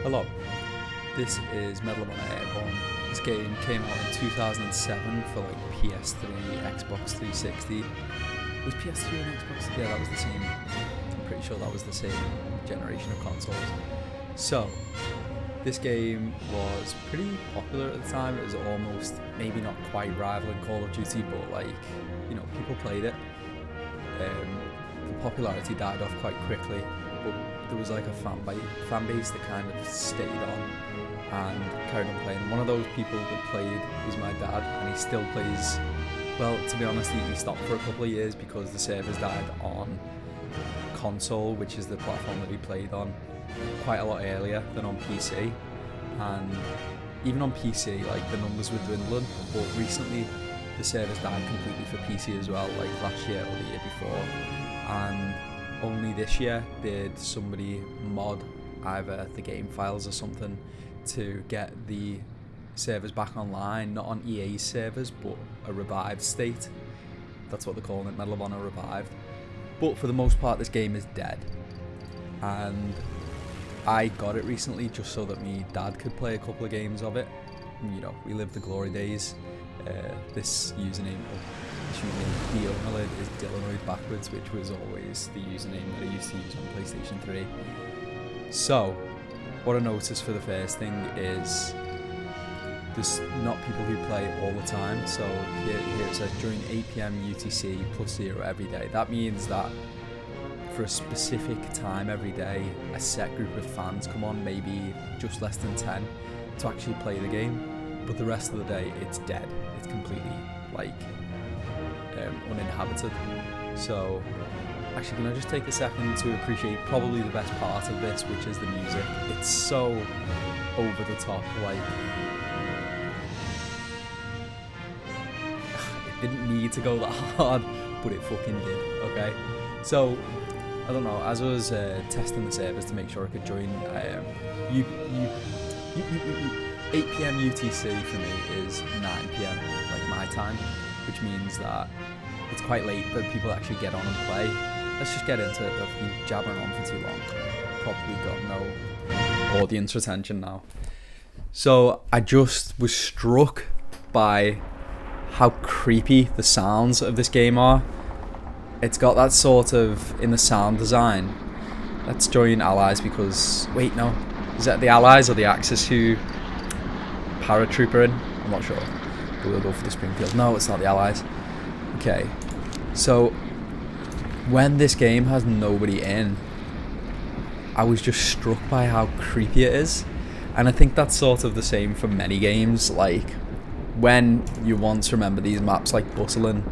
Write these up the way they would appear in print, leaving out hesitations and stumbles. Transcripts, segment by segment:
Hello, this is Medal of Honor Airborne. This game came out in 2007 for like PS3, Xbox 360. Was PS3 and Xbox? Yeah, that was the same. I'm pretty sure that was the same generation of consoles. So, this game was pretty popular at the time. It was almost, maybe not quite rivaling Call of Duty, but like, you know, people played it. The popularity died off quite quickly, but there was like a fan base that kind of stayed on and carried on playing. One of those people that played was my dad, and he still plays. Well, to be honest, he stopped for a couple of years because the servers died on console, which is the platform that he played on, quite a lot earlier than on PC. And even on PC, like, the numbers were dwindling, but recently the servers died completely for PC as well, like last year or the year before. And only this year did somebody mod either the game files or something to get the servers back online, not on EA's servers, but a revived state. That's what they're calling it, Medal of Honor Revived. But for the most part, this game is dead. And I got it recently just so that my dad could play a couple of games of it. You know, we lived the glory days. This username is Dillanoid backwards, which was always the username that I used to use on PlayStation 3. So, what I noticed for the first thing is there's not people who play all the time. So here it says during 8 PM UTC +0 every day. That means that for a specific time every day, a set group of fans come on, maybe just less than 10, to actually play the game. But the rest of the day, it's dead. It's completely, like, uninhabited. So, actually, can I just take a second to appreciate probably the best part of this, which is the music. It's so over the top, like, it didn't need to go that hard, but it fucking did, okay? So, I don't know, as I was testing the servers to make sure I could join, 8 PM UTC for me is 9 PM, like my time, which means that it's quite late that people actually get on and play. Let's just get into it. I've been jabbering on for too long. Probably got no audience retention now. So I just was struck by how creepy the sounds of this game are. It's got that sort of, in the sound design. Let's join allies because, wait, no. Is that the allies or the Axis who paratrooper in? I'm not sure. But we'll go for the Springfield. No, it's not the allies. Okay. So, when this game has nobody in, I was just struck by how creepy it is. And I think that's sort of the same for many games. Like, when you once remember these maps like bustling,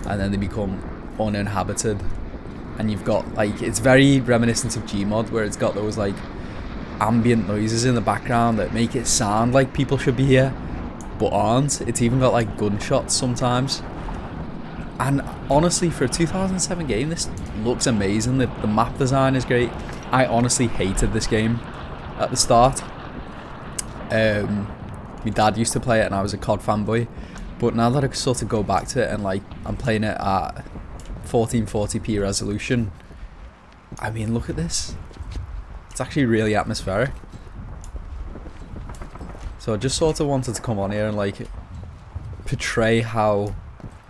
and then they become uninhabited, and you've got, like, it's very reminiscent of Gmod, where it's got those, like, ambient noises in the background that make it sound like people should be here, but aren't. It's even got, like, gunshots sometimes. And honestly, for a 2007 game, this looks amazing. The map design is great. I honestly hated this game at the start. My dad used to play it and I was a COD fanboy, but now that I sort of go back to it and, like, I'm playing it at 1440p resolution, I mean, look at this. It's actually really atmospheric. So I just sort of wanted to come on here and, like, portray how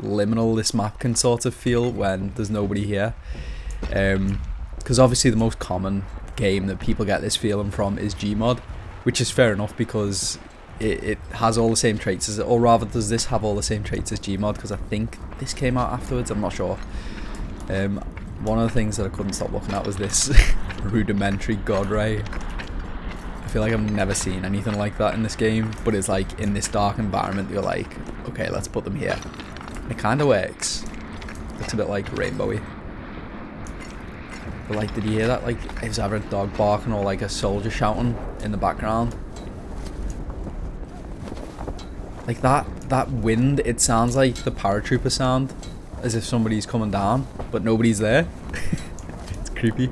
liminal this map can sort of feel when there's nobody here. Because obviously the most common game that people get this feeling from is Gmod, which is fair enough because it has all the same traits as it, or rather does this have all the same traits as Gmod, because I think this came out afterwards, I'm not sure. One of the things that I couldn't stop looking at was this rudimentary god ray. I feel like I've never seen anything like that in this game, but it's like in this dark environment you're like, okay, let's put them here. It kind of works. Looks a bit like rainbowy. But, like, did you hear that? Like, it was either a dog barking or like a soldier shouting in the background. Like that wind, it sounds like the paratrooper sound, as if somebody's coming down, but nobody's there. It's creepy.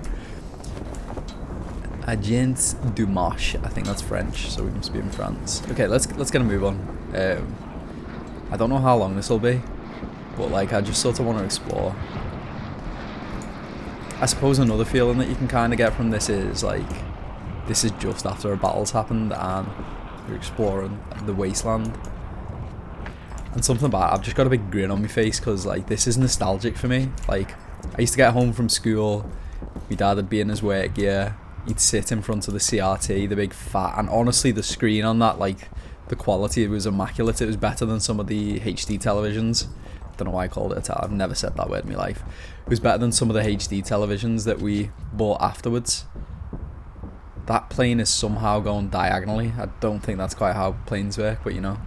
Agent du Marche, I think that's French, so we must be in France. Okay, let's get a move on. I don't know how long this will be, but, like, I just sort of want to explore. I suppose another feeling that you can kind of get from this is, like, this is just after a battle's happened and we're exploring the wasteland. And something about it, I've just got a big grin on my face because like this is nostalgic for me. Like I used to get home from school, my dad would be in his work gear, he'd sit in front of the CRT, the big fat, and honestly the screen on that, like the quality was immaculate. It was better than some of the HD televisions. Don't know why I called it a I've never said that word in my life. It was better than some of the HD televisions that we bought afterwards. That plane is somehow going diagonally. I don't think that's quite how planes work, but you know.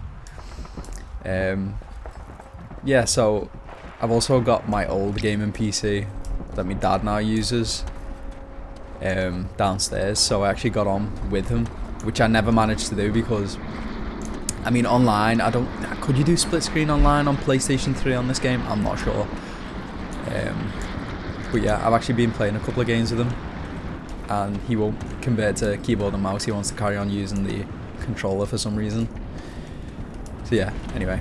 Yeah, so I've also got my old gaming PC that my dad now uses downstairs, so I actually got on with him, which I never managed to do because I mean online, could you do split screen online on PlayStation 3 on this game? I'm not sure. But yeah, I've actually been playing a couple of games with him and he won't convert to keyboard and mouse. He wants to carry on using the controller for some reason. So yeah, anyway,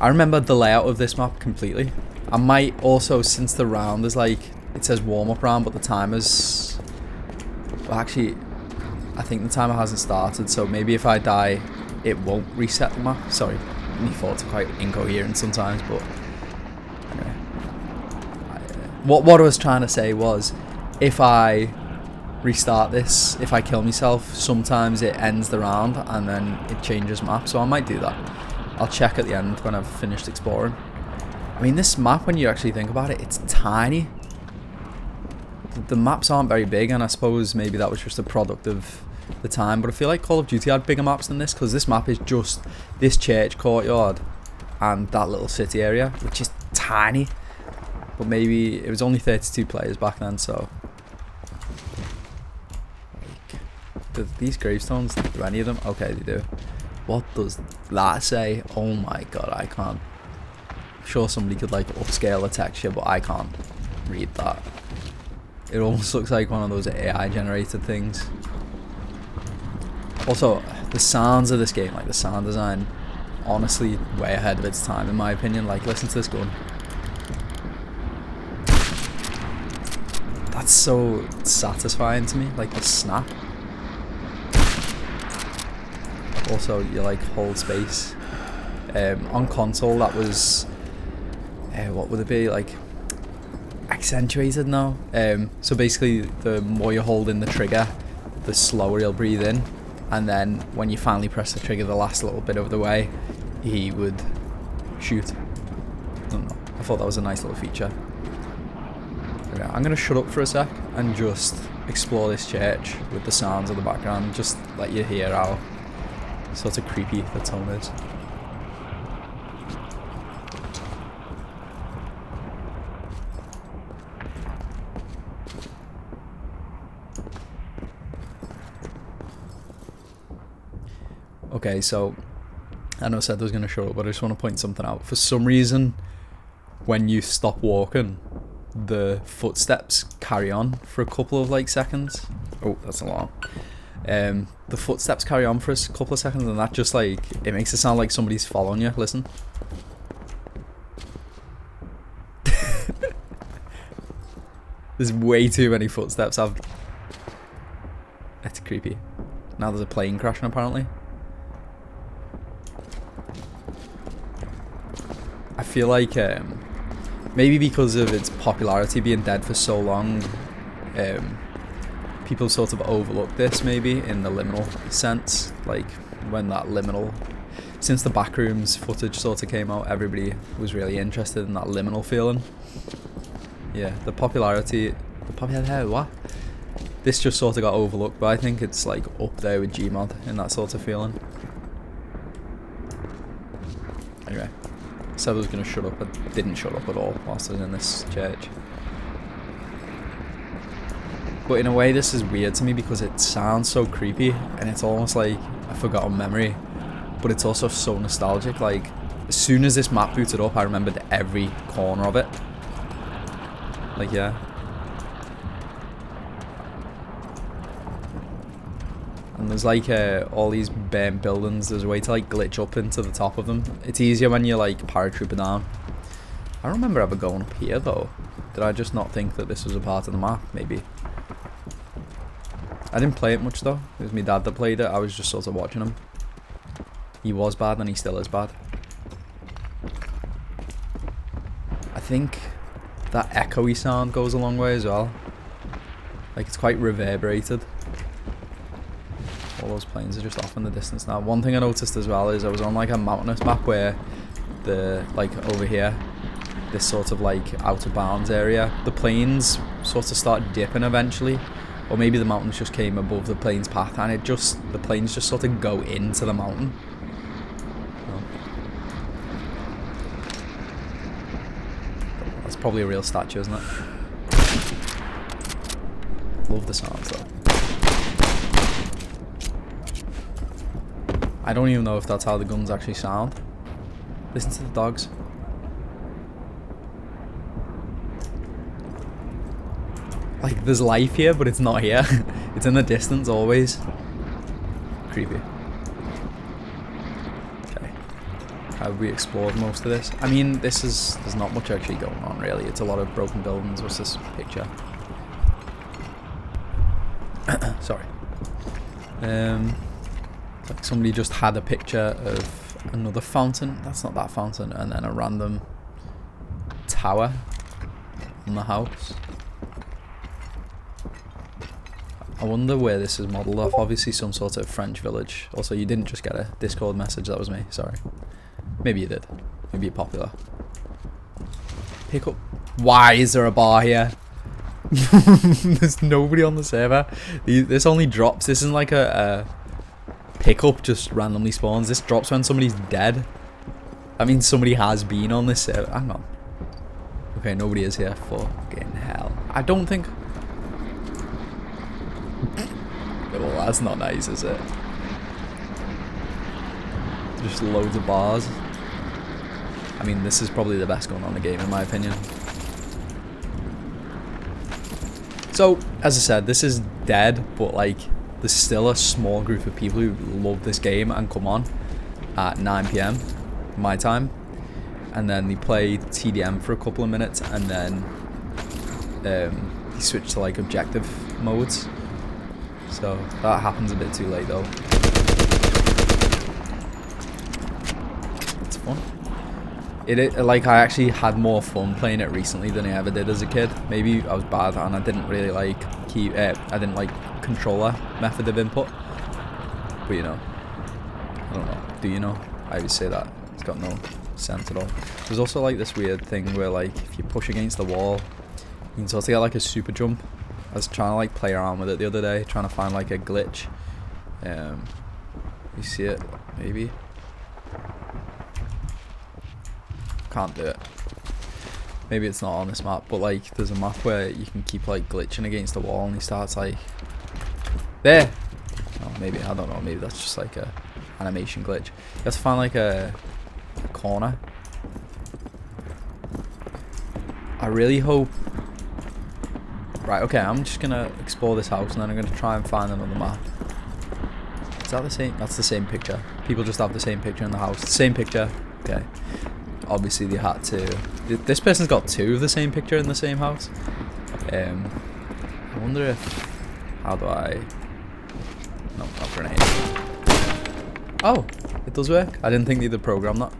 I remember the layout of this map completely. I might also, since the round is like, it says warm up round, but the timer's, well actually I think the timer hasn't started, so maybe if I die it won't reset the map. Sorry, my thoughts are quite incoherent sometimes, but anyway. What I was trying to say was, if I restart this, if I kill myself, sometimes it ends the round and then it changes map, so I might do that. I'll check at the end when I've finished exploring. I mean, this map, when you actually think about it, it's tiny. The maps aren't very big, and I suppose maybe that was just a product of the time, but I feel like Call of Duty had bigger maps than this, because this map is just this church courtyard and that little city area, which is tiny. But maybe it was only 32 players back then, so like, do these gravestones, do any of them? Okay, they do. What does that say? Oh my god, I can't. I'm sure somebody could like upscale the texture, but I can't read that. It almost looks like one of those AI generated things. Also, the sounds of this game, like the sound design, honestly way ahead of its time in my opinion. Like, listen to this gun. That's so satisfying to me, like the snap. Also, you like hold space. On console that was, what would it be, like accentuated now? So basically the more you hold in the trigger, the slower he'll breathe in, and then when you finally press the trigger the last little bit of the way, he would shoot. I don't know, I thought that was a nice little feature. Okay, I'm gonna shut up for a sec and just explore this church with the sounds in the background, just let you hear how sort of creepy the tone is. Okay, so I know I said I was going to shut up, but I just want to point something out. For some reason, when you stop walking, the footsteps carry on for a couple of like seconds. Oh, that's alarm. The footsteps carry on for a couple of seconds, and that just like, it makes it sound like somebody's following you. Listen. There's way too many footsteps. It's creepy. Now there's a plane crashing apparently. I feel like maybe because of its popularity being dead for so long, people sort of overlook this maybe in the liminal sense. Like when that liminal, since the Backrooms footage sort of came out, everybody was really interested in that liminal feeling. Yeah, the popularity, what? This just sort of got overlooked, but I think it's like up there with GMOD in that sort of feeling. Anyway, I said I was going to shut up, but didn't shut up at all whilst I was in this church. But in a way this is weird to me because it sounds so creepy and it's almost like a forgotten memory, but it's also so nostalgic. Like, as soon as this map booted up, I remembered every corner of it. Like, yeah. And there's like all these burnt buildings. There's a way to like glitch up into the top of them. It's easier when you're like paratrooping down. I don't remember ever going up here though. Did I just not think that this was a part of the map? Maybe. I didn't play it much though. It was my dad that played it. I was just sort of watching him. He was bad and he still is bad. I think that echoey sound goes a long way as well. Like it's quite reverberated. All those planes are just off in the distance now. One thing I noticed as well is I was on like a mountainous map where like over here, this sort of like out of bounds area, the planes sort of start dipping eventually. Or maybe the mountains just came above the plane's path and the planes just sort of go into the mountain. That's probably a real statue, isn't it? Love the sounds though. I don't even know if that's how the guns actually sound. Listen to the dogs. Like, there's life here, but it's not here. It's in the distance always. Creepy. Okay. Have we explored most of this? I mean, there's not much actually going on, really. It's a lot of broken buildings. What's this picture? Sorry. Like somebody just had a picture of another fountain. That's not that fountain. And then a random tower on the house. I wonder where this is modelled off. Obviously some sort of French village. Also, you didn't just get a Discord message. That was me. Sorry. Maybe you did. Maybe you're popular. Pick up. Why is there a bar here? There's nobody on the server. This only drops. This isn't like a pickup just randomly spawns. This drops when somebody's dead. That means somebody has been on this server. Hang on. Okay, nobody is here. Fucking hell. I don't think... Well, that's not nice, is it? Just loads of bars. I mean, this is probably the best gun on the game, in my opinion. So, as I said, this is dead, but like, there's still a small group of people who love this game and come on at 9 PM, my time. And then they play TDM for a couple of minutes, and then they switch to like objective modes. So that happens a bit too late though. It's fun. Like, I actually had more fun playing it recently than I ever did as a kid. Maybe I was bad and I didn't really like I didn't like controller method of input. But you know, I don't know. Do you know? I always say that. It's got no sense at all. There's also like this weird thing where like if you push against the wall, you can sort of get like a super jump. I was trying to like play around with it the other day, trying to find like a glitch. You see it? Maybe. Can't do it. Maybe it's not on this map, but like there's a map where you can keep like glitching against the wall and he starts like there. Oh, maybe, I don't know, maybe that's just like a animation glitch. You have to find like a corner. I really hope. Right, okay, I'm just gonna explore this house and then I'm gonna try and find another map. Is that the same? That's the same picture. People just have the same picture in the house. Same picture. Okay. Obviously they had to. This person's got two of the same picture in the same house. I wonder if. How do I? No, not grenade. Oh, it does work. I didn't think they'd program that.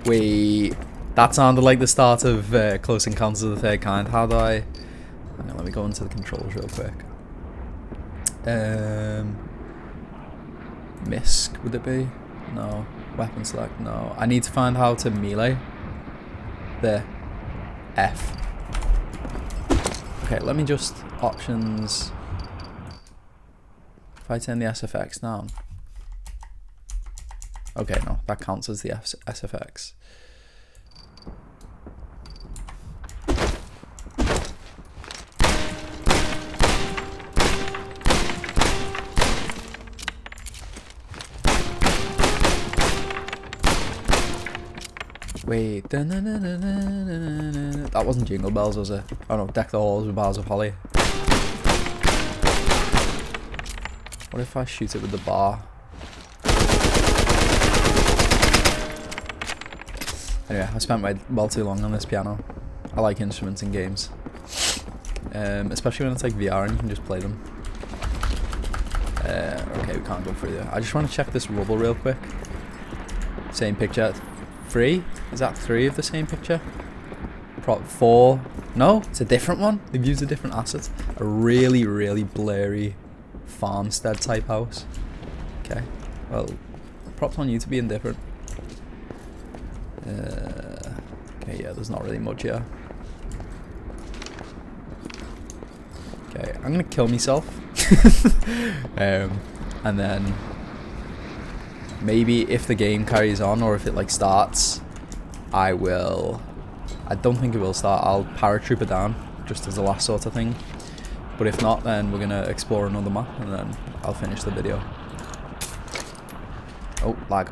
Wait, that sounded like the start of Close Encounters of the Third Kind. How do I? Hang on, let me go into the controls real quick. Misc, would it be? No. Weapon select, no. I need to find how to melee. There. F. Okay, let me just options. If I turn the SFX down. Okay, no, that counts as the SFX. Wait, that wasn't Jingle Bells, was it? Oh no, Deck the Halls with Bars of Holly. What if I shoot it with the bar? Anyway, I spent well too long on this piano. I like instruments in games. Especially when it's like VR and you can just play them. Okay, we can't go through there. I just want to check this rubble real quick. Same picture. 3? Is that 3 of the same picture? 4? No, it's a different one. They've used a different asset. A really, really blurry farmstead type house. Okay, well, props on you to being different. Okay, yeah, there's not really much here. Okay, I'm gonna kill myself. And then maybe if the game carries on or if it like starts, I don't think it will start. I'll paratrooper down just as the last sort of thing. But if not, then we're gonna explore another map and then I'll finish the video. Oh, lag.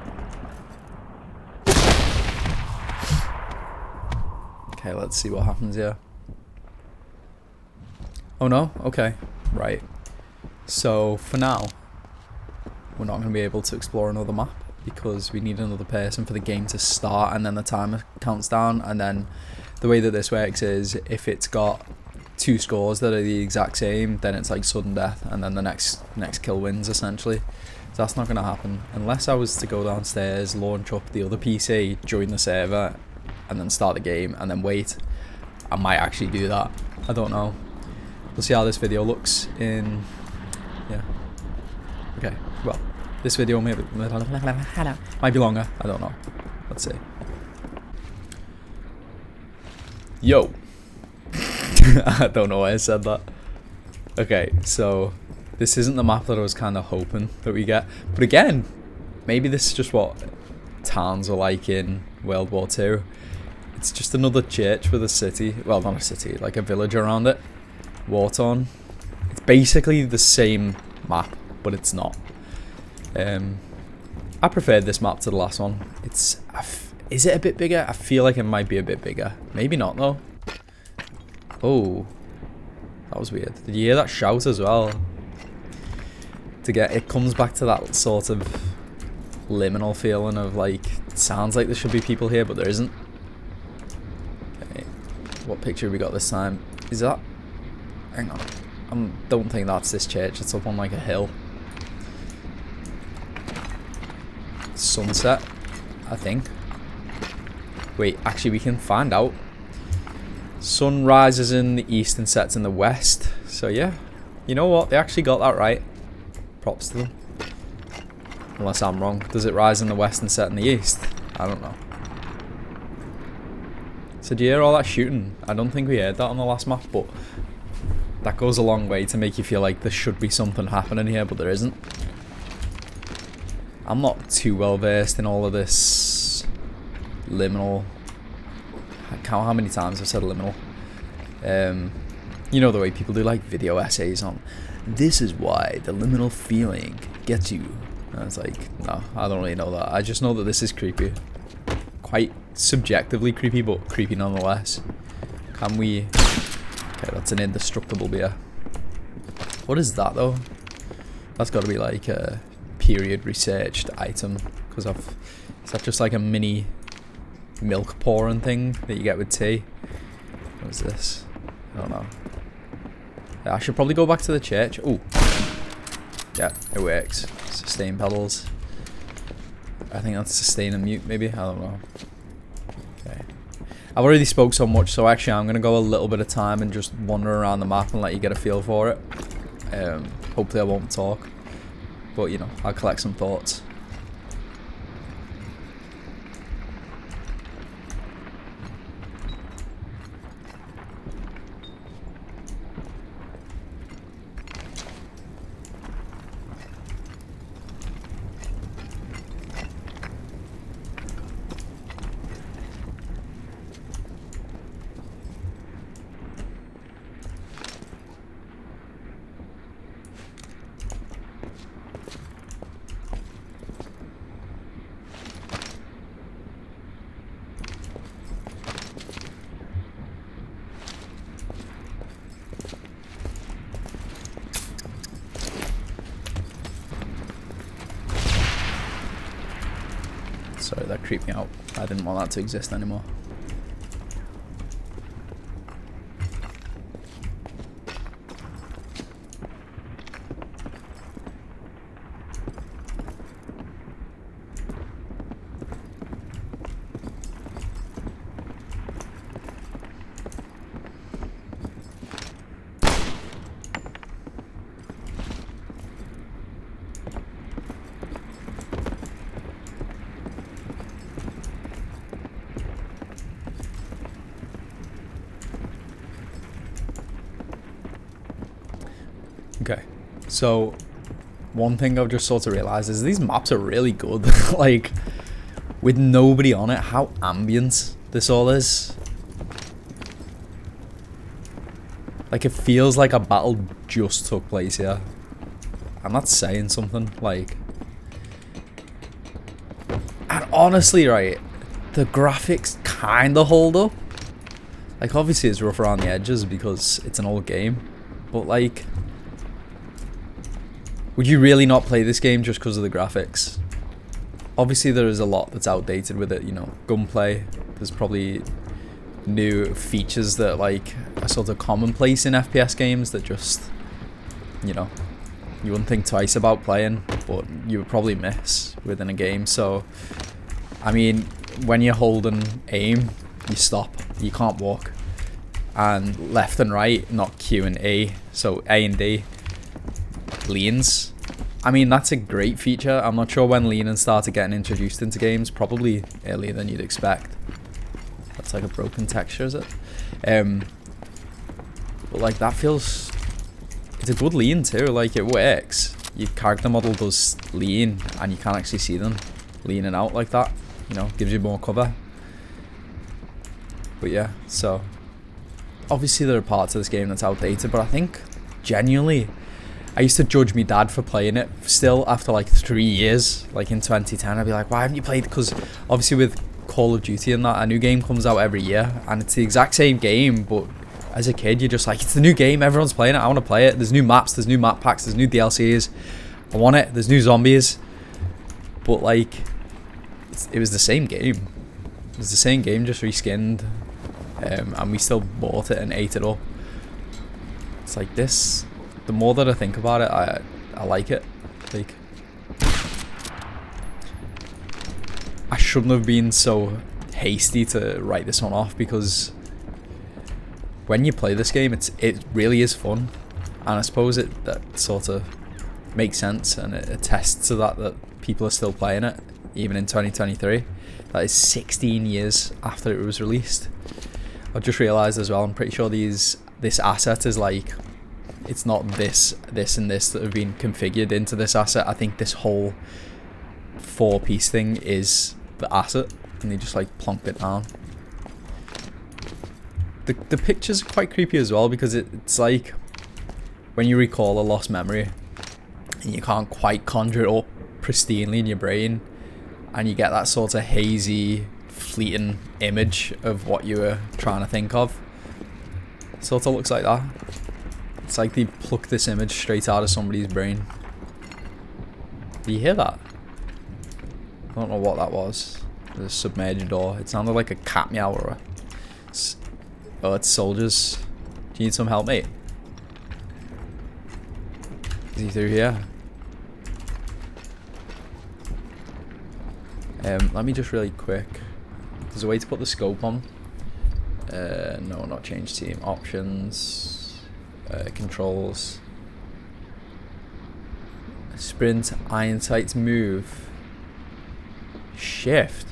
Okay, let's see what happens here. Oh no? Okay. Right. So, for now, we're not going to be able to explore another map because we need another person for the game to start and then the timer counts down, and then the way that this works is if it's got 2 scores that are the exact same, then it's like sudden death and then the next kill wins essentially. So that's not going to happen unless I was to go downstairs, launch up the other PC, join the server and then start the game and then wait. I might actually do that. I don't know. We'll see how this video looks in... Yeah. Okay, well, this video might be longer. I don't know. Let's see. Yo! I don't know why I said that. Okay, so this isn't the map that I was kind of hoping that we get. But again, maybe this is just what towns are like in World War II. It's just another church with a city. Well, not a city, like a village around it. War-torn. It's basically the same map, but it's not. I preferred this map to the last one. Is it a bit bigger? I feel like it might be a bit bigger. Maybe not though. Oh, that was weird. Did you hear that shout as well? It comes back to that sort of liminal feeling of like, it sounds like there should be people here, but there isn't. Okay, what picture have we got this time? Is that? Hang on. I don't think that's this church. It's up on like a hill. Sunset, I think. Wait, actually we can find out. Sun rises in the east and sets in the west. So yeah, you know what? They actually got that right. Props to them. Unless I'm wrong. Does it rise in the west and set in the east? I don't know. So do you hear all that shooting? I don't think we heard that on the last map, but that goes a long way to make you feel like there should be something happening here, but there isn't. I'm not too well versed in all of this liminal. I count how many times I've said liminal. You know the way people do like video essays on this is why the liminal feeling gets you. And it's like, no, I don't really know that. I just know that this is creepy. Quite subjectively creepy, but creepy nonetheless. Can we... Okay, that's an indestructible beer. What is that though? That's got to be like a period researched item, because is that just like a mini milk pouring thing that you get with tea? What is this? I don't know. Yeah, I should probably go back to the church. Oh, yeah, it works. Sustain pedals. I think that's sustain and mute maybe. I don't know. Okay. I've already spoke so much, so actually I'm going to go a little bit of time and just wander around the map and let you get a feel for it. Hopefully I won't talk, but you know, I'll collect some thoughts. Sorry, that creeped me out. I didn't want that to exist anymore. Okay, so one thing I've just sort of realised is these maps are really good. Like, with nobody on it, how ambient this all is. Like, it feels like a battle just took place here. And that's saying something, like... And honestly, right, the graphics kinda hold up. Like, obviously it's rough around the edges because it's an old game. But, like... Would you really not play this game just because of the graphics? Obviously there is a lot that's outdated with it, you know, gunplay. There's probably new features that like are sort of commonplace in FPS games that just, you know, you wouldn't think twice about playing, but you would probably miss within a game. So, I mean, when you're holding aim, you stop, you can't walk. And left and right, not Q and A, so A and D, leans. I mean, that's a great feature. I'm not sure when leaning started getting introduced into games, probably earlier than you'd expect. That's like a broken texture, is it? But like that feels, it's a good lean too, like it works. Your character model does lean and you can't actually see them leaning out like that, you know, gives you more cover. But yeah, so obviously there are parts of this game that's outdated, but I think genuinely I used to judge me dad for playing it still after like 3 years, like in 2010. I'd be like, why haven't you played? Because obviously with Call of Duty and that, a new game comes out every year and it's the exact same game, but as a kid you're just like, it's the new game, everyone's playing it, I want to play it. There's new maps, there's new map packs, there's new DLCs, I want it, there's new zombies. But like, it was the same game. It was the same game, just reskinned, and we still bought it and ate it up. It's like this, the more that I think about it, I like it. Like, I shouldn't have been so hasty to write this one off, because when you play this game, it really is fun, and I suppose that sort of makes sense, and it attests to that people are still playing it even in 2023. That is 16 years after it was released. I've just realised as well, I'm pretty sure this asset is like, it's not this and this that have been configured into this asset. I think this whole 4-piece thing is the asset, and they just like plonked it down. The pictures are quite creepy as well, because it's like when you recall a lost memory and you can't quite conjure it up pristinely in your brain, and you get that sort of hazy, fleeting image of what you were trying to think of. It sort of looks like that. It's like they plucked this image straight out of somebody's brain. Do you hear that? I don't know what that was. The submerged door. It sounded like a cat meow or a... Oh, it's soldiers. Do you need some help, mate? Is he through here? Let me just really quick. There's a way to put the scope on. No, not change team. Options. Controls. Sprint, iron sights, move. Shift.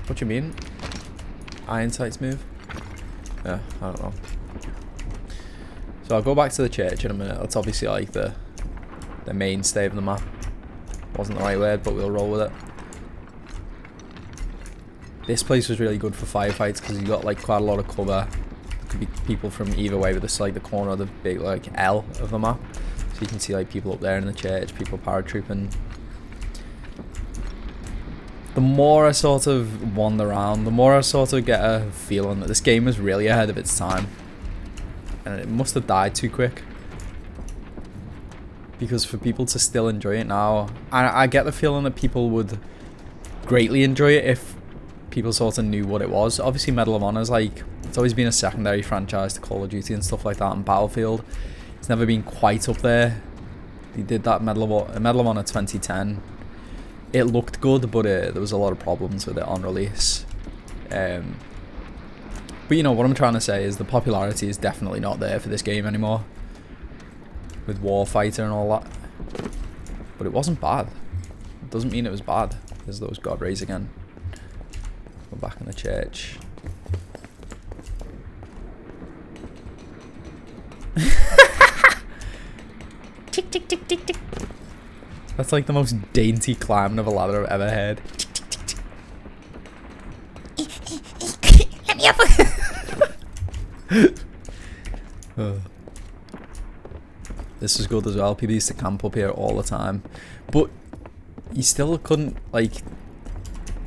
What do you mean? Iron sights move? Yeah, I don't know. So I'll go back to the church in a minute. That's obviously like the mainstay of the map. Wasn't the right word, but we'll roll with it. This place was really good for firefights because you got like quite a lot of cover. There could be people from either way, but this is like the corner of the big like L of the map. So you can see like people up there in the church, people paratrooping. The more I sort of wander around, the more I sort of get a feeling that this game is really ahead of its time. And it must have died too quick. Because for people to still enjoy it now, I get the feeling that people would greatly enjoy it if people sort of knew what it was. Obviously Medal of Honor is like, it's always been a secondary franchise to Call of Duty and stuff like that, and Battlefield. It's never been quite up there. They did that Medal of Honor 2010. It looked good, but there was a lot of problems with it on release. But you know, what I'm trying to say is the popularity is definitely not there for this game anymore. With Warfighter and all that. But it wasn't bad. It doesn't mean it was bad. There's those God rays again. Go back in the church. tick, tick, tick, tick. That's like the most dainty climbing of a ladder I've ever heard. Let me up. This was good as well. People used to camp up here all the time, but you still couldn't, like,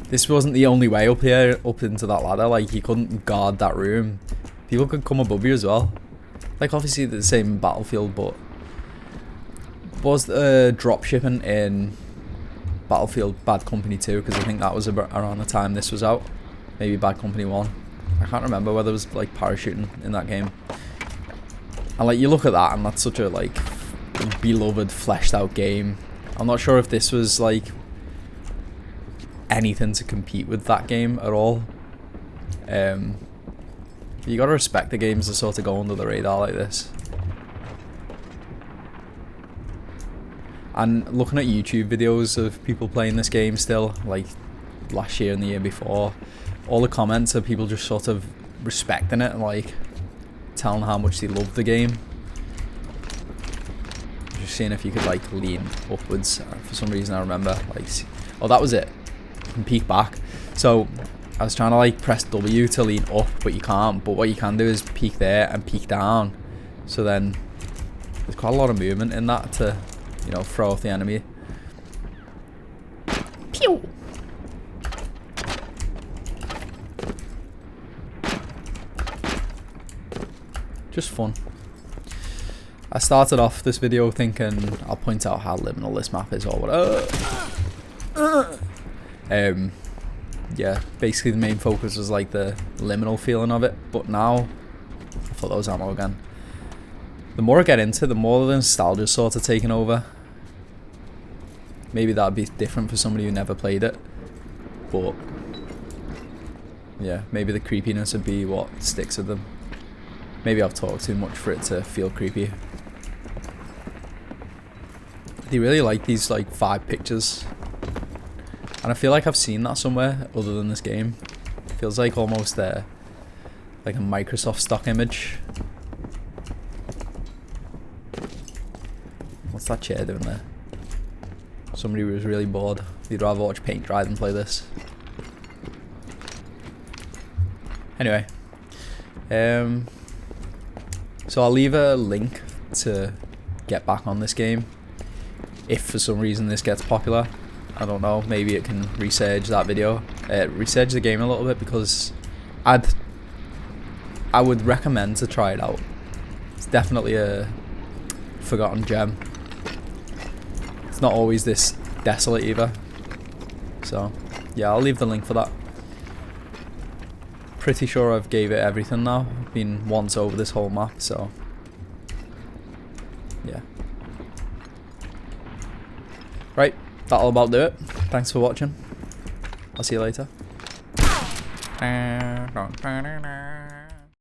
this wasn't the only way up here, up into that ladder. Like, you couldn't guard that room. People could come above you as well. Like, obviously the same Battlefield, but was drop shipping in Battlefield Bad Company 2? Because I think that was around the time this was out. Maybe Bad Company 1. I can't remember whether it was like parachuting in that game. And like, you look at that and that's such a like beloved, fleshed out game. I'm not sure if this was like anything to compete with that game at all. You gotta respect the games that sort of go under the radar like this. And looking at YouTube videos of people playing this game still, like last year and the year before, all the comments are people just sort of respecting it and like telling how much they love the game. Just seeing if you could like lean upwards. For some reason I remember like, oh, that was it. You can peek back. So I was trying to like press W to lean up, but you can't. But what you can do is peek there and peek down. So then there's quite a lot of movement in that to, you know, throw off the enemy. Pew. Just fun. I started off this video thinking I'll point out how liminal this map is or whatever. Yeah, basically the main focus was like the liminal feeling of it, but now I thought that was ammo again. The more I get into it, the more the nostalgia sort of taking over. Maybe that'd be different for somebody who never played it, but yeah, maybe the creepiness would be what sticks with them. Maybe I've talked too much for it to feel creepy. They really like these like 5 pictures, and I feel like I've seen that somewhere other than this game. It feels like almost like a Microsoft stock image. What's that chair doing there? Somebody was really bored. They'd rather watch paint dry than play this. Anyway, so I'll leave a link to get back on this game if for some reason this gets popular. I don't know, maybe it can resurge that video, resurge the game a little bit, because I would recommend to try it out. It's definitely a forgotten gem. It's not always this desolate either. So yeah, I'll leave the link for that. Pretty sure I've gave it everything now. I've been once over this whole map, so yeah. Right, that'll about do it. Thanks for watching. I'll see you later.